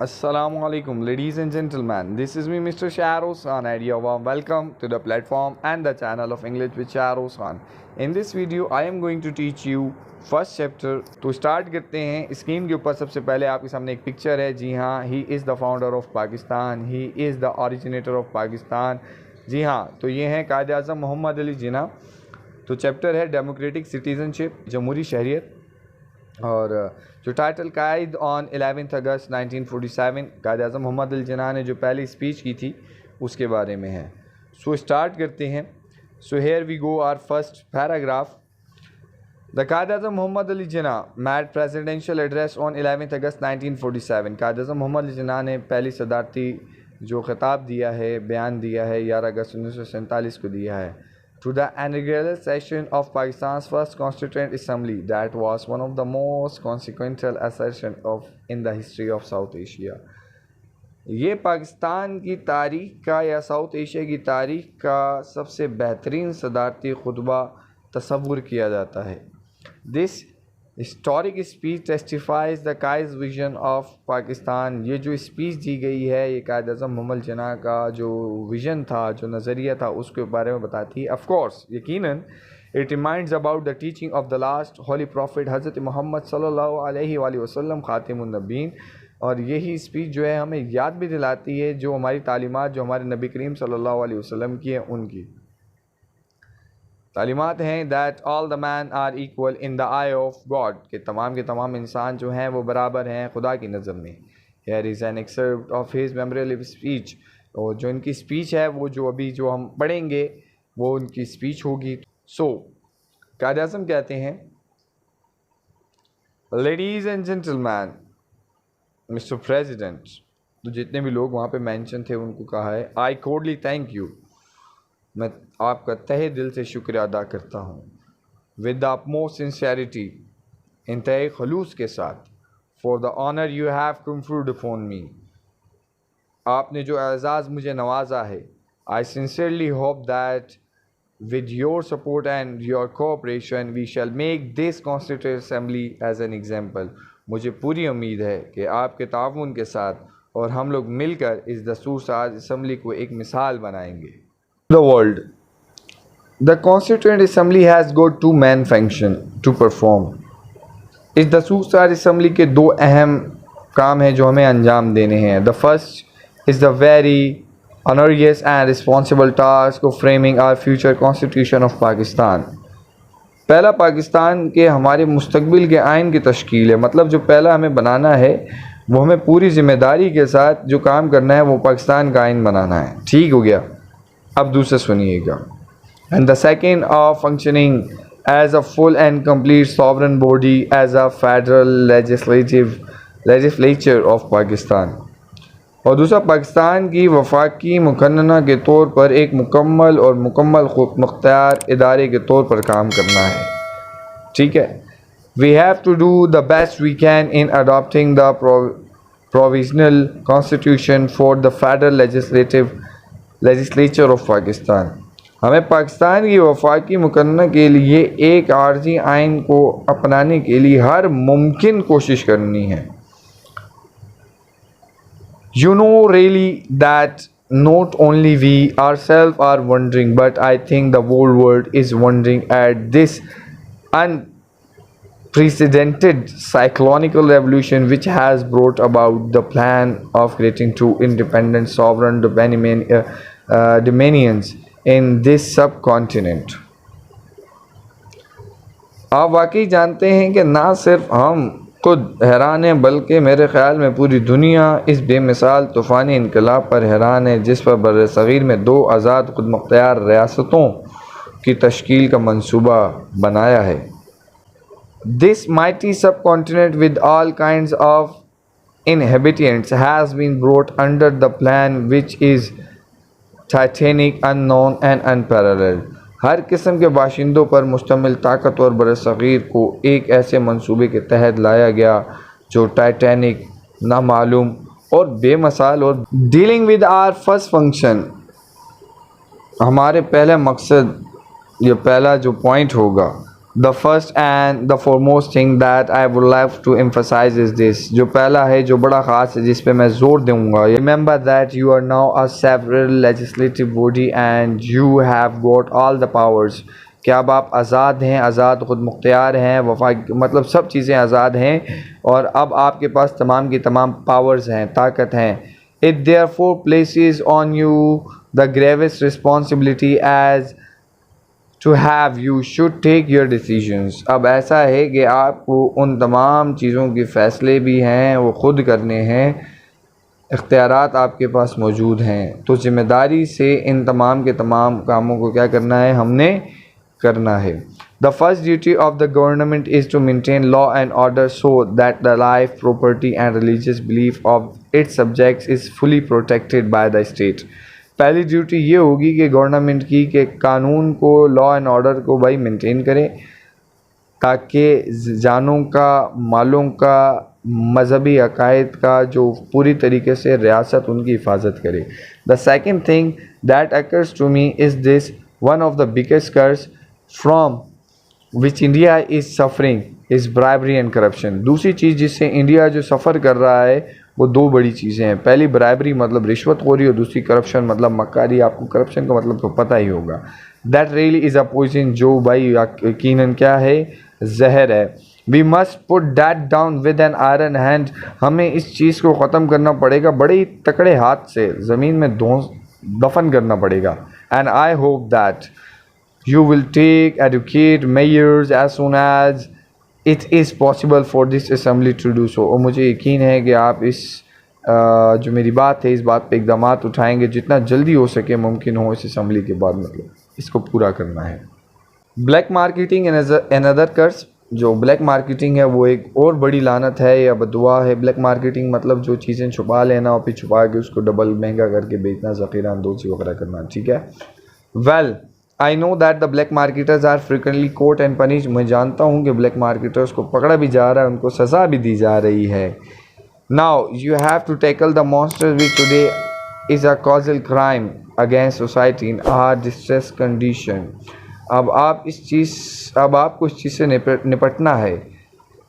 Assalamualaikum, ladies and gentlemen. This is me, Mr. Shahrukh Khan, and you're warm welcome to the platform and the channel of English with Shahrukh Khan. In this video, I am going to teach you first chapter. तो start करते हैं. Screen के ऊपर सबसे पहले आपके सामने एक पिक्चर है. जी हाँ, he is the founder of Pakistan, he is the originator of Pakistan. जी हाँ, तो ये हैं कायद आज़म मोहम्मद अली जिन्ना. तो चैप्टर है डेमोक्रेटिक सिटीज़नशिप, जमहूरी शहरियत. और जो टाइटल कायद ऑन 11 अगस्त 1947, कायद आज़म मोहम्मद अली जिन्ना ने जो पहली स्पीच की थी उसके बारे में है. सो स्टार्ट करते हैं. So here we go our first paragraph. The Qaid Azam Muhammad Ali Jinnah made presidential address on 11 August 1947. कायद आज़म मोहम्मद अली जिन्ना ने पहली सदारती जो खिताब दिया है, बयान दिया है, 11 अगस्त 1947 को दिया है. To the inaugural session of Pakistan's first Constituent Assembly, that was one of the most consequential assertions in the history of South Asia. ये पाकिस्तान की तारीख़ का या साउथ एशिया की तारीख़ का सबसे बेहतरीन सदारती खुतबा तसव्वुर किया जाता है. This historic speech testifies the Qaid's vision of Pakistan. ये जो स्पीच दी गई है ये कायद आज़म मोहम्मद जिन्ना का जो विज़न था, जो नज़रिया था, उसके बारे में बताती है. ऑफ कोर्स यकीनन it reminds about the teaching of the last holy prophet हज़रत मोहम्मद सल्लल्लाहु अलैहि वसल्लम खातिमुन नबीन. और यही स्पीच जो है हमें याद भी दिलाती है जो हमारी तालीमात जो हमारे नबी करीम सल्लल्लाहु अलैहि वसल्लम की हैं, उनकी तालीमात हैं that all the man are equal in the eye of God, के तमाम इंसान जो हैं वो बराबर हैं खुदा की नज़र में. Here is an excerpt of his memorable speech. और जो इनकी स्पीच है वो जो अभी जो हम पढ़ेंगे वो उनकी स्पीच होगी. सो कायद आज़म कहते हैं, ladies and gentleman, mister president. तो जितने भी लोग वहाँ पे मेंशन थे उनको कहा है, आई कोर्डली थैंक यू, मैं आपका तहे दिल से शुक्रिया अदा करता हूँ. विद द अपमोस्ट सिंसेरिटी, इंतहाई खलूस के साथ. For the honour you have conferred upon me, आपने जो एजाज़ मुझे नवाजा है. I sincerely hope that with your support and your cooperation we shall make this constituent assembly as an example. मुझे पूरी उम्मीद है कि आपके ताउन के साथ और हम लोग मिलकर इस दस्तूर साज असम्बली को एक मिसाल बनाएंगे. The world. The Constituent Assembly has got two main functions to perform. इस दस्तूर साज असम्बली के दो अहम काम हैं जो हमें अंजाम देने हैं. The first is the very onerous and responsible task of framing our future Constitution of Pakistan. पहला पाकिस्तान के हमारे मुस्तकबिल के आइन की तश्कील है. मतलब जो पहला हमें बनाना है वो हमें पूरी ज़िम्मेदारी के साथ जो काम करना है वो पाकिस्तान का आइन बनाना है. ठीक हो गया. अब दूसरा सुनिएगा. And the second of functioning as a full and complete sovereign body as a federal legislature of Pakistan. और दूसरा पाकिस्तान की वफाकी मुकन्नना के तौर पर एक मुकम्मल खुद मुख्तियार इदारे के तौर पर काम करना है. ठीक है. We have to do the best we can in adopting the provisional constitution for the federal legislature of Pakistan. हमें पाकिस्तान की वफाकी मुकन्नना के लिए एक आर्जी आइन को अपनाने के लिए हर मुमकिन कोशिश करनी है. You know really that not only we ourselves are wondering, but I think the whole world is wondering at this unprecedented cyclonical revolution which has brought about the plan of creating two independent sovereign dominions in this subcontinent. आप वाकई जानते हैं कि ना सिर्फ हम खुद हैरान हैं बल्कि मेरे ख़्याल में पूरी दुनिया इस बेमिसाल तूफ़ानी इनकलाब पर हैरान है जिस पर बर सग़ीर में दो आज़ाद खुद मुख्तियार रियासतों की तश्कील का मंसूबा बनाया है. दिस माइटी सब continent with all kinds of inhabitants has been brought under the plan which is titanic, unknown and unparalleled. हर किस्म के बाशिंदों पर मुश्तमिल ताकतवर बरसग़ीर को एक ऐसे मंसूबे के तहत लाया गया जो टाइटैनिक, नामालूम और बेमिसाल. और dealing with our first function, हमारे पहले मकसद, ये पहला जो पॉइंट होगा The first and the foremost thing that I would like to emphasize is this, जो पहला है जो बड़ा ख़ास है जिस पे मैं ज़ोर दूंगा, remember that you are now a several legislative body and you have got all the powers, कि अब आप आज़ाद हैं, आज़ाद ख़ुद मुख्तियार हैं, वफा मतलब सब चीज़ें आज़ाद हैं और अब आपके पास तमाम की तमाम पावर्स हैं, ताकत हैं. It therefore places on you the gravest responsibility as to have you should take your decisions. अब ऐसा है कि आपको उन तमाम चीज़ों के फ़ैसले भी हैं वो ख़ुद करने हैं, इख्तियारात आपके पास मौजूद हैं, तो ज़िम्मेदारी से इन तमाम के तमाम कामों को क्या करना है, हमने करना है. The first duty of the government is to maintain law and order so that the life, property and religious belief of its subjects is fully protected by the state. पहली ड्यूटी ये होगी कि गवर्नमेंट की कि कानून को, law and order को भाई मेंटेन करें ताकि जानों का, मालों का, मजहबी अकायद का जो पूरी तरीके से रियासत उनकी हिफाजत करे. The second thing that occurs to me is this, one of the biggest curse from which India is suffering is bribery and corruption. दूसरी चीज़ जिससे इंडिया जो सफ़र कर रहा है वो दो बड़ी चीज़ें हैं. पहली ब्राइबरी मतलब रिश्वतखोरी और दूसरी करप्शन मतलब मक्कारी. आपको करप्शन का मतलब तो पता ही होगा. That really is a poison, जो भाई यकीनन क्या है, जहर है. We must put that down with an iron hand. हमें इस चीज़ को ख़त्म करना पड़ेगा, बड़े ही तकड़े हाथ से ज़मीन में दफन करना पड़ेगा. And I hope that you will take educate mayors as soon as it is possible for this assembly to do so. और मुझे यकीन है कि आप इस जो मेरी बात है इस बात पे इक़दाम उठाएंगे जितना जल्दी हो सके मुमकिन हो इस असम्बली के बाद, मतलब इसको पूरा करना है. ब्लैक मार्केटिंग एंड अदर कर्स. जो ब्लैक मार्केटिंग है वो एक और बड़ी लानत है या बदुआ है. ब्लैक मार्केटिंग मतलब जो चीज़ें छुपा लेना और फिर छुपा के उसको डबल महंगा करके बेचना, ज़ख़ीरा अंदोज़ी वगैरह करना. ठीक है. Well I know that the black marketers are frequently caught and punish. मैं जानता हूँ कि ब्लैक मार्केटर्स को पकड़ा भी जा रहा है, उनको सज़ा भी दी जा रही है. Now you have to tackle the monster which today is a colossal crime against society in our distress condition. अब आपको इस चीज़ से निपटना है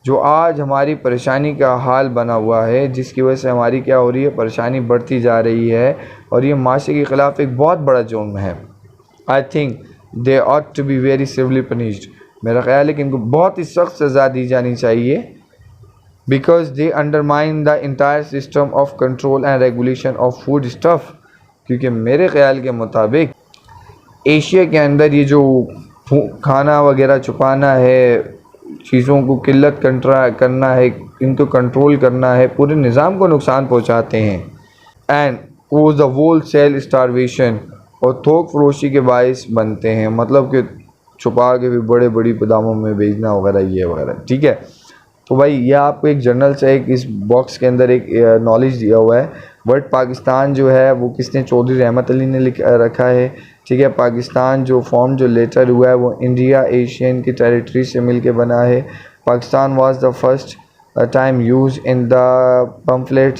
जो आज हमारी परेशानी का हाल बना हुआ है, जिसकी वजह से हमारी क्या हो रही है, परेशानी बढ़ती जा रही है और ये माशरे के ख़िलाफ़ एक बहुत बड़ा जुर्म है. I think they ought to be very civilly punished. मेरा ख़्याल है कि इनको बहुत ही सख्त सज़ा दी जानी चाहिए because they undermine the entire system of control and regulation of food stuff. क्योंकि मेरे ख़्याल के मुताबिक एशिया के अंदर ये जो खाना वगैरह छुपाना है, चीज़ों को किल्लत करना है, इनको कंट्रोल करना है, पूरे निज़ाम को नुकसान पहुँचाते हैं. एंड वो द वोल सेल स्टारवेशन और थोक फरोशी के बायस बनते हैं, मतलब कि छुपा के भी बड़े बड़ी दामों में बेचना वगैरह ये वगैरह. ठीक है. तो भाई ये आपको एक जर्नल से एक इस बॉक्स के अंदर एक नॉलेज दिया हुआ है. बट पाकिस्तान जो है वो किसने, चौधरी रहमत अली ने रखा है. ठीक है. पाकिस्तान जो फॉर्म जो लेटर हुआ है वो इंडिया एशियन की टेरिटरी से मिलके बना है. Pakistan was the first time use in the pamphlet.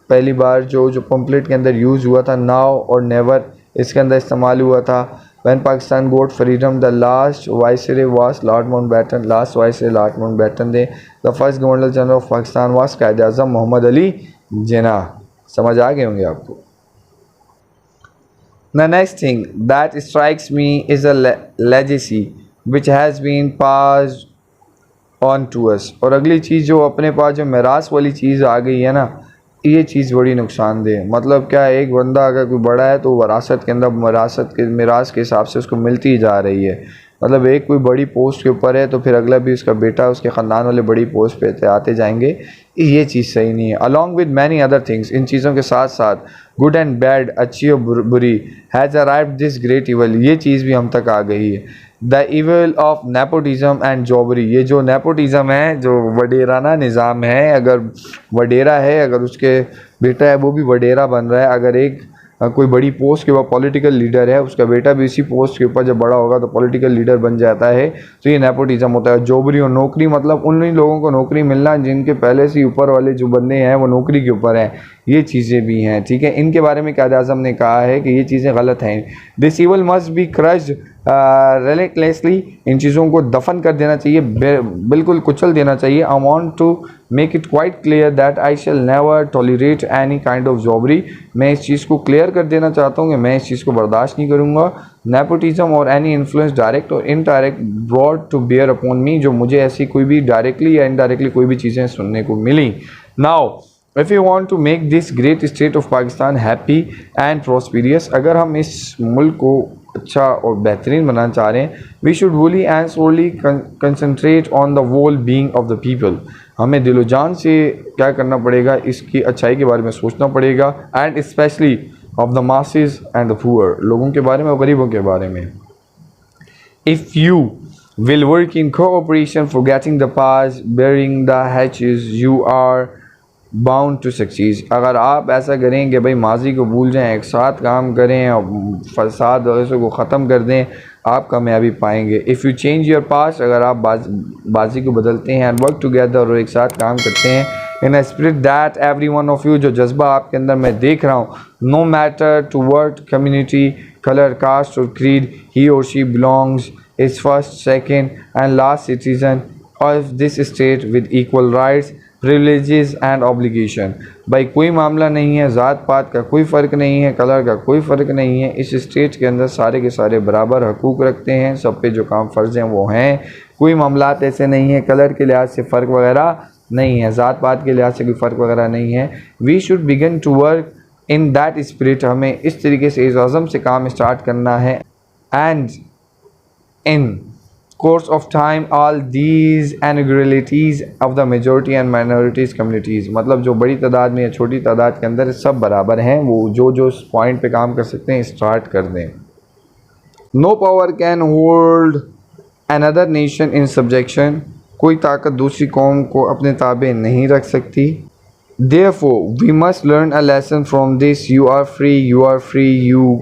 पहली बार जो पम्फलेट के अंदर यूज़ हुआ था नाउ और नेवर इसके अंदर इस्तेमाल हुआ था. When Pakistan got freedom, the last viceroy was Lord Mountbatten. Last viceroy Lord Mountbatten. The first Governor General of Pakistan was Qaid Azam Muhammad Ali Jinnah. समझ आ गए होंगे आपको. The next thing that strikes me is a legacy which has been passed on to us. और अगली चीज़ जो अपने पास जो मिरास वाली चीज़ आ गई है ना, ये चीज़ बड़ी नुकसानदेह. मतलब क्या, एक बंदा अगर कोई बड़ा है तो वरासत के अंदर मिरास के हिसाब से उसको मिलती ही जा रही है. मतलब एक कोई बड़ी पोस्ट के ऊपर है तो फिर अगला भी उसका बेटा उसके ख़ानदान वाले बड़ी पोस्ट पे आते जाएंगे. ये चीज़ सही नहीं है. Along with many other things, इन चीज़ों के साथ साथ गुड एंड बैड, अच्छी और बुरी, has arrived this great evil. ये चीज़ भी हम तक आ गई है. The evil of nepotism and jobbery. ये जो नेपोटिज़म है, जो वडेराना निज़ाम है, अगर वडेरा है, अगर उसके बेटा है वो भी वडेरा बन रहा है, अगर एक कोई बड़ी पोस्ट के ऊपर पॉलिटिकल लीडर है, उसका बेटा भी इसी पोस्ट के ऊपर जब बड़ा होगा तो पॉलिटिकल लीडर बन जाता है, तो ये नेपोटिज़म होता है. जॉबरी और नौकरी मतलब उन लोगों को नौकरी मिलना जिनके पहले से ऊपर वाले जो बंदे हैं वो नौकरी के ऊपर हैं. ये चीज़ें भी हैं. ठीक है. इनके बारे में कायद आज़म ने कहा है कि ये चीज़ें गलत हैं. This evil must be crushed relentlessly, इन चीज़ों को दफन कर देना चाहिए, बिल्कुल कुचल देना चाहिए. I want to make it quite clear that I shall never tolerate any kind of jobbery. मैं इस चीज़ को क्लियर कर देना चाहता हूँ कि मैं इस चीज़ को बर्दाश्त नहीं करूँगा. नेपोटिज्म और एनी इन्फ्लुएंस डायरेक्ट और indirect brought to bear upon me, जो मुझे ऐसी कोई भी डायरेक्टली या इनडायरेक्टली कोई भी चीज़ें सुनने को मिली. Now if you want to make this great state of Pakistan happy and prosperous, अगर हम इस मुल्क को अच्छा और बेहतरीन बनाना चाह रहे हैं, we should wholly and solely concentrate on the well being of the people. हमें दिलो जान से क्या करना पड़ेगा, इसकी अच्छाई के बारे में सोचना पड़ेगा. And specially of the masses and the poor, लोगों के बारे में और गरीबों के बारे में. If you will work in cooperation, forgetting the past, bearing the hatches, you are bound to succeed. अगर आप ऐसा करें कि भाई माजी को भूल जाएं, एक साथ काम करें और फसाद वैसे को ख़त्म कर दें, आप कामयाबी पाएंगे. If you change your past, अगर आप बाजी को बदलते हैं, एंड वर्क टुगेदर, और एक साथ काम करते हैं, in a spirit that every one of you, जो जज्बा आपके अंदर मैं देख रहा हूँ, no matter to word community, colour, caste और क्रीड, ही और she belongs is first, second and last citizen of this state with equal rights, privileges and obligation. भाई कोई मामला नहीं है, ज़ात पात का कोई फ़र्क नहीं है, कलर का कोई फ़र्क नहीं है. इस स्टेट के अंदर सारे के सारे बराबर हकूक़ रखते हैं, सब पे जो काम फ़र्ज़ हैं वो हैं. कोई मामलात ऐसे नहीं है, कलर के लिहाज से फ़र्क वगैरह नहीं है, ज़ात पात के लिहाज से कोई फ़र्क वगैरह नहीं है. We should begin to work in that spirit, हमें इस तरीके से, इस अज़म से काम स्टार्ट करना है. And in course of time all these inegalities of the majority and minorities communities, मतलब जो बड़ी तादाद में या छोटी तादाद के अंदर सब बराबर हैं, वो जो इस पॉइंट पे काम कर सकते हैं स्टार्ट कर दें. No power can hold another nation in subjection, कोई ताकत दूसरी कौम को अपने ताबे नहीं रख सकती. Therefore we must learn a lesson from this. You are free, you are free, you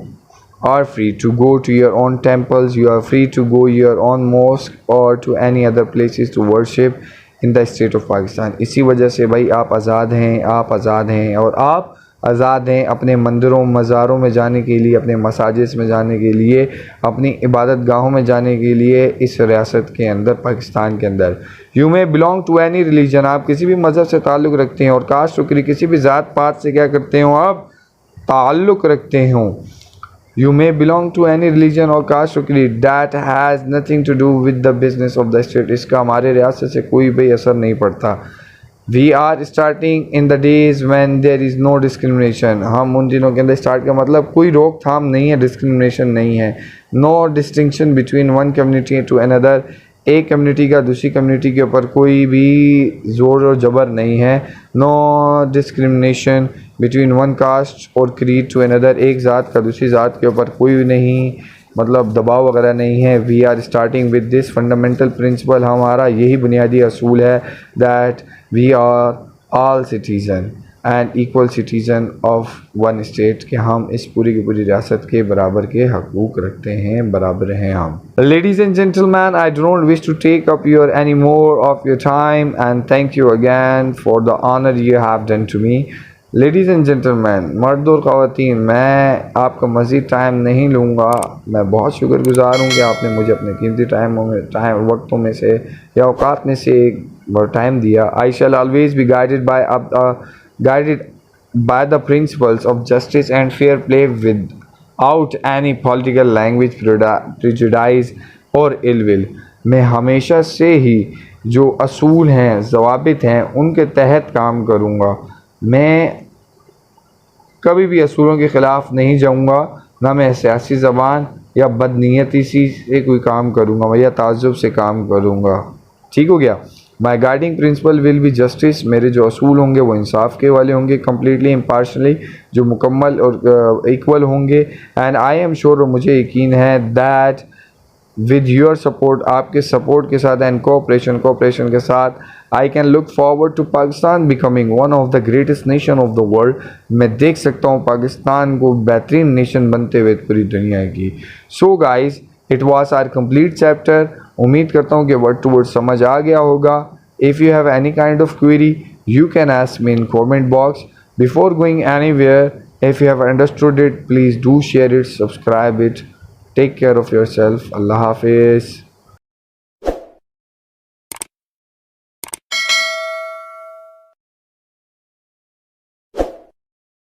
are free to go to your own temples, you are free to go your own mosque or to any other places to worship in the state of Pakistan. इसी वजह से भाई आप आज़ाद हैं, आप आज़ाद हैं, और आप आज़ाद हैं अपने मंदिरों मज़ारों में जाने के लिए, अपने मसाजिद में जाने के लिए, अपनी इबादत गाहों में जाने के लिए इस रियासत के अंदर, पाकिस्तान के अंदर. You may belong to any religion, आप किसी भी मज़हब से ताल्लुक़ रखते हैं, और कास्ट शुक्री किसी भी ज़ात पात से क्या करते हो, आप ताल्लुक़ रखते हो. You may belong to any religion or caste or creed. That has nothing to do with the business of the state. इसका हमारे रियासत से कोई भी असर नहीं पड़ता. We are starting in the days when there is no discrimination. हम उन दिनों के अंदर स्टार्ट का मतलब कोई रोकथाम नहीं है, डिस्क्रिमिनेशन नहीं है. No distinction between one community to another. एक कम्युनिटी का दूसरी कम्युनिटी के ऊपर कोई भी ज़ोर और ज़बर नहीं है. No discrimination between one caste और क्रीड टू अनदर, एक ज़ात का दूसरी ज़ात के ऊपर कोई नहीं मतलब दबाव वगैरह नहीं है. We are starting with this fundamental principle, हमारा यही बुनियादी असूल है, that we are all citizen and equal citizen of one state, कि हम इस पूरी की पूरी रियासत के बराबर के हकूक़ रखते हैं, बराबर हैं हम. Ladies and gentleman, I don't wish to take up your any more of your time and thank you again for the honour you have done to me. Ladies and gentleman, मर्द और ख़वातीन, मैं आपका मज़ीद टाइम नहीं लूँगा. मैं बहुत शुक्रगुज़ार हूँ कि आपने मुझे अपने कीमती वक्तों में से या औकात में से टाइम दिया. I shall always be guided by the principles of justice and fair play without any political language, prejudice और ill will. मैं हमेशा से ही जो असूल हैं, ज़वाबित हैं, उनके तहत काम करूँगा. मैं कभी भी असूलों के ख़िलाफ़ नहीं जाऊँगा, ना मैं सियासी ज़बान या बदनीयती से कोई काम करूँगा या ताज्जुब से काम करूँगा. ठीक हो गया. My guiding principle will be justice, मेरे जो असूल होंगे वो इंसाफ के वाले होंगे, कम्प्लीटली इम्पार्शली, जो मुकम्मल और इक्वल होंगे. एंड आई एम श्योर, और मुझे यकीन है, दैट विद योर सपोर्ट, आपके सपोर्ट के साथ एंड कोऑपरेशन के साथ, I can look forward to Pakistan becoming one of the greatest nation of the world. मैं देख सकता हूँ पाकिस्तान को बेहतरीन नेशन बनते हुए पूरी दुनिया की. So guys, it was our complete chapter. उम्मीद करता हूँ कि वर्ड टू वर्ड समझ आ गया होगा. If you have any kind of query, you can ask me in comment box. Before going anywhere, if you have understood it, please do share it, subscribe it. Take care of yourself. Allah Hafiz.